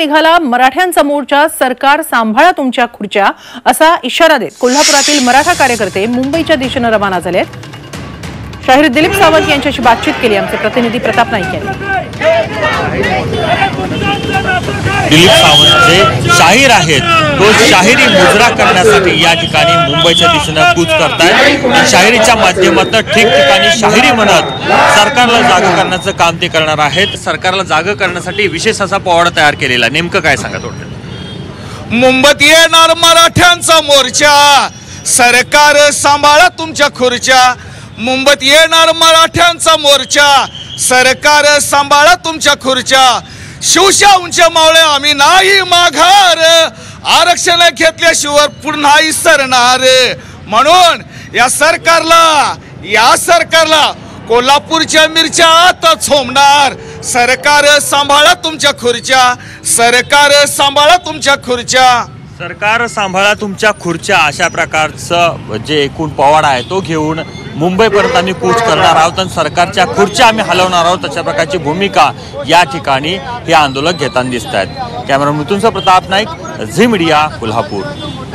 निघाला मराठ्यांचा मोर्चा, सरकार सांभाळा तुमच्या खुर्च्या असा इशारा देत कोल्हापुरातील मराठा कार्यकर्ते मुंबईच्या दिशेने रवाना झालेत। शाहीर दिलीप सावंत यांच्याशी बातचीत केली आमचे प्रतिनिधी प्रताप नाईक यांनी। दिलीप सावंत जे शाहीर आहेत तो शाहिरी मुजरा करण्यासाठी या ठिकाणी मुंबईच्या दिशेने कूच करतायत। शाहिरीच्या माध्यमातून ठिकठिकाणी शाहिरी म्हणत सरकारला जाग करण्याचं काम ते करणार आहेत। सरकारला जाग करण्यासाठी विशेष असा पोवाडा तयार केलेला, नेमकं काय सांगा थोडक्यात? मुंबईत येणार मराठ्यांचा मोर्चा, सरकार सांभाळा तुमच्या खुर्च्या। मुंबईत येणार मराठ्यांचा मोर्चा, सरकार सांभाळा तुमच्या खुर्च्या। शिवशा उंच मावळे आम्ही नाही माघार, आरक्षण घेतल्याशिवाय पुन्हा सरणार। म्हणून या सरकारला कोल्हापूरच्या मिरच्या आता झोमणार। सरकार सांभाळा तुमच्या खुर्च्या, सरकार सांभाळा तुमच्या खुर्च्या। सरकार सांभाळा तुमच्या खुर्च्या अशा प्रकारचं जे एकूण पोवाडा आहे तो घेऊन मुंबईपर्यंत आम्ही कूच करणार आहोत आणि सरकारच्या खुर्च्या आम्ही हलवणार आहोत अशा प्रकारची भूमिका या ठिकाणी हे आंदोलक घेताना दिसत आहेत। कॅमेरा मिथुन प्रताप नाईक, झी मीडिया, कोल्हापूर।